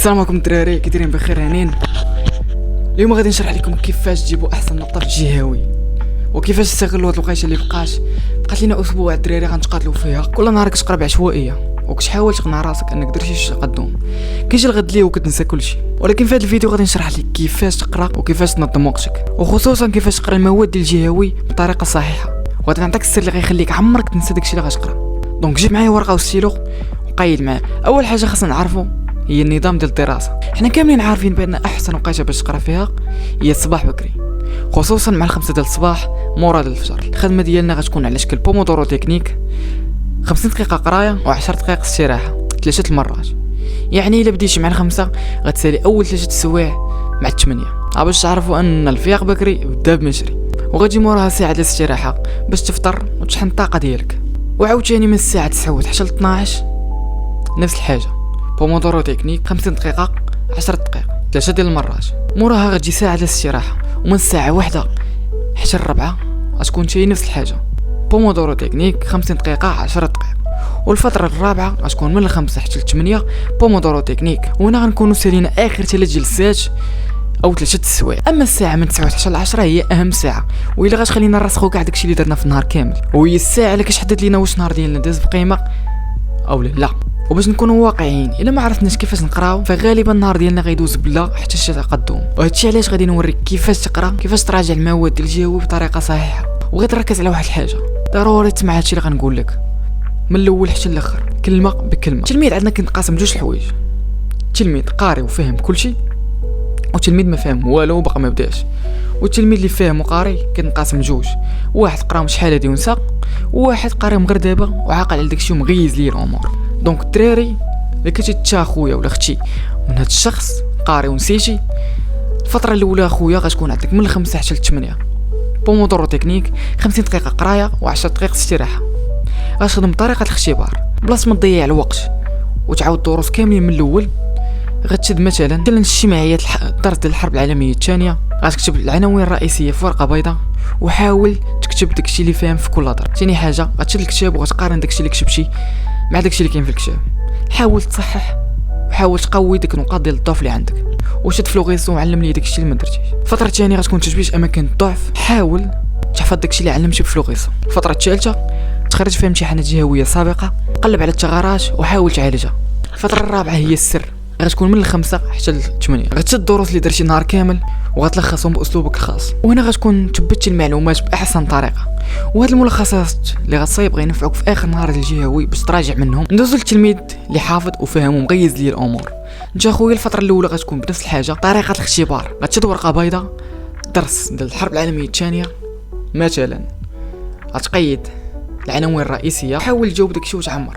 السلام عليكم الدراري، كي دايرين بخير هانين؟ اليوم غادي نشرح لكم كيفاش تجيبوا احسن نقطه في الجهوي وكيفاش تستغلوا هاد الوقيته اللي بقات لينا اسبوع الدراري غنتقاتلوا فيها. كل نهار كتقرا بعشوائيه وكتحاول تقنع راسك انك درتي شي تقدم. كيجي الغد ليه وكتنسى كلشي، ولكن في هذا الفيديو غادي نشرح لك كيفاش تقرا وكيفاش تنظم وقتك، وخصوصا كيفاش تقرا المواد ديال الجهوي بطريقه صحيحه. وغادي نعطيك السر اللي غيخليك عمرك تنسى داكشي اللي غتقرا. دونك جيب معايا ورقه وستيلو وقيد معايا. اول حاجه خاصنا نعرفوا هي النظام ديال الدراسه. حنا كاملين عارفين بان احسن وقيته باش تقرا فيها هي الصباح بكري، خصوصا مع 5 ديال الصباح مورا الفجر. الخدمه ديالنا غتكون على شكل بومودورو تكنيك، 50 دقيقه قرايه و10 دقائق استراحه 3 المرات. يعني الا بديتي مع 5 غتسالي اول 3 السوايع مع 8. باش تعرفوا ان الفياق بكري بدا بمشري، وغادي موراها ساعه ديال الاستراحه باش تفطر وتشحن الطاقه ديالك. وعاوتاني من الساعه 9 حتى ل 12 نفس الحاجه، بومودورو تكنيك 50 دقيقه 10 دقائق 3 ديال المرات. موراها غتجي ساعه ديال الاستراحه، ومن الساعه 1 حتى ل4 غتكون تاهي نفس الحاجه، بومودورو تكنيك 50 دقيقه 10 دقائق. والفتره الرابعه غتكون من 5 حتى ل 8 بومودورو تكنيك، وهنا غنكونوا سالينا اخر 3 جلسات او 3 السوايع. اما الساعه من 9 حتى ل 10 هي اهم ساعه، وإلا غتخلينا نرسخوا كاع داكشي اللي درنا في النهار كامل، وهي الساعه اللي كتحدد لينا واش النهار ديالنا داز بقيمه او لا. وباش نكونوا واقعيين، الا ما عرفناش كيفاش نقراو فغالبا النهار ديالنا غيدوز بلا حتى شي تقدم. وهادشي علاش غادي نوريك كيفاش تقرا، كيفاش تراجع المواد ديال الجهوي بطريقه صحيحه. وغير تركز على واحد الحاجه ضروري تسمع هادشي اللي غنقول لك من الاول حتى الاخر كلمه بكلمه. التلميذ عندنا كينقسم بجوج الحوايج، تلميذ قاري وفهم كلشي، وتلميذ ما فاهم والو وباقي ما بداش. والتلميذ اللي فاهم وقاري كينقسم جوج، واحد قراهم شحال هادي ونسى، وواحد قاريهم غير دابا وعاقل على داكشي ومغيز ليه الامور. دونك الدراري اللي كتتا خويا ولا اختي من هاد الشخص قاري ونسيتي، الفتره الاولى خويا غتكون عندك من 5 حتى ل 8 بومودورو تكنيك 50 دقيقه قرايه و10 دقائق استراحه. غتخدم بطريقه الاختبار بلاصه ما تضيع الوقت وتعاود الدروس كاملين من الاول. غتشد مثلا اجتماعيه الدرس ديال الحرب العالميه الثانيه، غتكتب العناوين الرئيسيه في ورقه بيضاء وحاول تكتب داكشي اللي فاهم في كل درس. ثاني حاجه غتشد الكتاب وغتقارن داكشي اللي كتبتي مع داكشي اللي كاين في الكتاب. حاول تصحح وحاول تقوي ديك النقاط ديال الضعف اللي عندك، وشد في لوغيسون وعلم لي داكشي اللي ما درتيش. الفتره الثانيه غتكون تثبيت اماكن الضعف، حاول تحفظ داكشي اللي علمتي في لوغيسون. الفتره الثالثه تخرج فيها امتحانات جهويه سابقه، قلب على الثغرات وحاول تعالجها. الفتره الرابعه هي السر، غتكون من 5 حتى ل 8. غتشد الدروس اللي درتي نهار كامل وغتلخصهم باسلوبك الخاص، وهنا غتكون تثبتي المعلومات باحسن طريقه. وهاد الملخصات اللي غتصايب غينفعوك في اخر نهار الجهوي باش تراجع منهم. ندوزو للتلميذ اللي حافظ وفاهم ومغيز ليه الامور. انت اخويا الفتره الاولى غتكون بنفس الحاجه، طريقه الاختبار غتشد ورقه بيضاء درس ديال الحرب العالميه الثانيه مثلا، غتقيد العناوين الرئيسيه، حاول تجاوب داكشي وتعمر،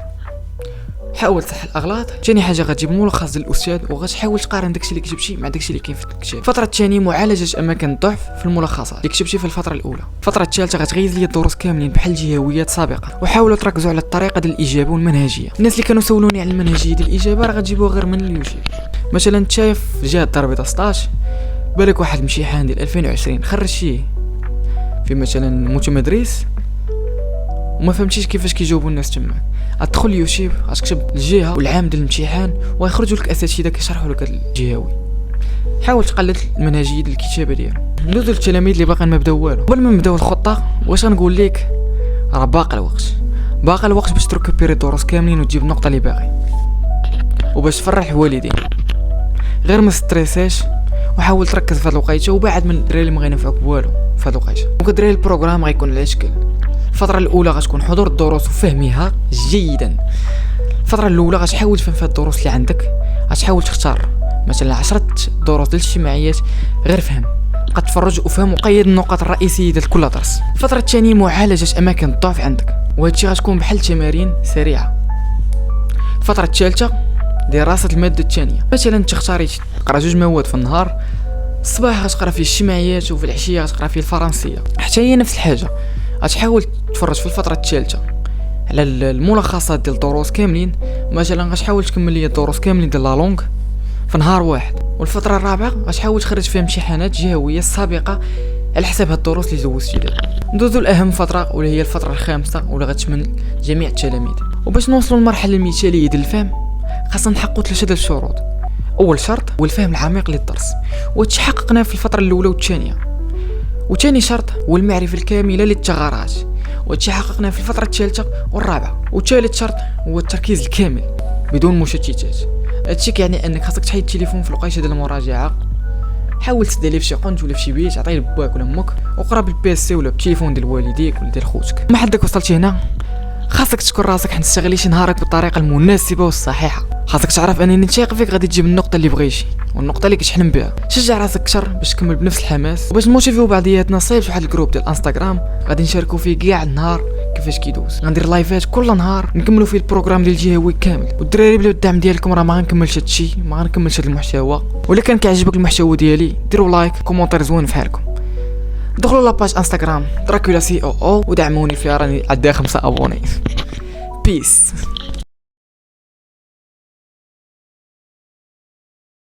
حاول تصحح الاغلاط. ثاني حاجه غتجيب الملخص ديال الاستاذ وغتحاول تقارن داكشي اللي كتبتي مع داكشي اللي كاين في الكتاب. الفتره الثانيه معالجه اماكن الضعف في الملخصات اللي كتبتي في الفتره الاولى. الفتره الثالثه غتغيز لي الدروس كاملين بحال جهويات سابقه، وحاولوا تركزوا على الطريقه ديال الاجابه والمنهجيه. الناس اللي كانوا سولوني على المنهجيه ديال الاجابه راه غتجيبوها غير من اليوتيوب. مثلا انت شايف جهه الدار البيضاء 16 بالك واحد الامتحان ديال 2020 خرجتيه في مثلا متمدرس وما فهمتيش كيفاش كيجاوبوا الناس تماك، ادخل اليوتيوب غتكتب الجهه والعام ديال الامتحان ويخرجوا لك اساتذه كيشرحوا لك الجهوي. حاول تقلد المنهجيه ديال الكتابه ديالو. ندوزو للتلاميذ اللي باقيين ما بداو والو. قبل ما نبداو الخطه واش غنقول لك، راه باقي الوقت باش تركبيري الدروس كاملين وتجيب النقطه اللي باغي وباش تفرح الوالدين. غير ما ستريساش وحاول تركز في هاد الوقيته، وبعد من الدراري اللي ما غينفعوك والو في هاد الوقيته. وكدراري البروغرام غيكون على شكل، الفتره الاولى غتكون حضور الدروس وفهمها جيدا. الفتره الاولى غتحاول تفهم في الدروس اللي عندك، غتحاول تختار مثلا 10 دروس ديال الاجتماعيات غير فهم، قد تفرج وفهم وقيد النقاط الرئيسيه ديال كل درس. الفتره الثانيه معالجه اماكن الضعف عندك، وهادشي غتكون بحال تمارين سريعه. الفتره الثالثه دراسه الماده الثانيه، مثلا تختاري تقرا 2 مواد في النهار، الصباح غتقرا فيه الاجتماعيات وفي العشيه غتقرا فيه الفرنسيه. حتى هي نفس الحاجه، غتحاول تفرج في الفتره الثالثه على الملخصات ديال الدروس كاملين، مثلا غتحاول تكمل لي الدروس كاملين ديال لا لونغ في نهار واحد. والفتره الرابعه غتحاول تخرج فيها امتحانات جهويه سابقه على حساب هاد الدروس اللي دوزتي دابا. ندوزو لاهم فتره واللي هي الفتره الخامسه واللي غتشمل جميع التلاميذ. وباش نوصلوا للمرحله المثاليه ديال الفهم خاصنا نحققوا 3 ديال الشروط. اول شرط هو الفهم العميق للدرس وتحققنا في الفتره الاولى والثانيه. وثاني شرط هو المعرفه الكامله للثغرات وتحققنا في الفتره الثالثه والرابعه. وثالث شرط هو التركيز الكامل بدون مشتتات. هادشي كيعني انك خاصك تحيد التليفون في الوقيته ديال المراجعه. حاول تسدالي في شي قنت ولا في شي بيت، عطيه لباك ولا امك، وقرا بالبيسي ولا بالتليفون ديال والديك ولا ديال خوتك. ما حدك وصلتي هنا خاصك تشكر راسك حيت تستغليتي نهارك بالطريقه المناسبه والصحيحه. خاصك تعرف انني نثيق فيك غادي تجيب النقطه اللي بغيتي والنقطه اللي كتحلم بها. شجع راسك اكثر باش تكمل بنفس الحماس وباش نموتيفيو بعضياتنا. صايب واحد الجروب ديال انستغرام غادي نشاركوا فيه كاع النهار كيفاش كيدوز. غندير لايفات كل نهار نكملوا فيه البروغرام ديال الجهوي كامل. والدراري بلا الدعم ديالكم راه ما غنكملش هادشي، ما غنكملش هاد المحتوى. ولا كان كيعجبك المحتوى ديالي ديروا لايك كومونتير زوين فحالكم. دخلوا لاباج انستغرام دراكولا COO ودعموني فيها، راني عندي 5 ابوني. بيس.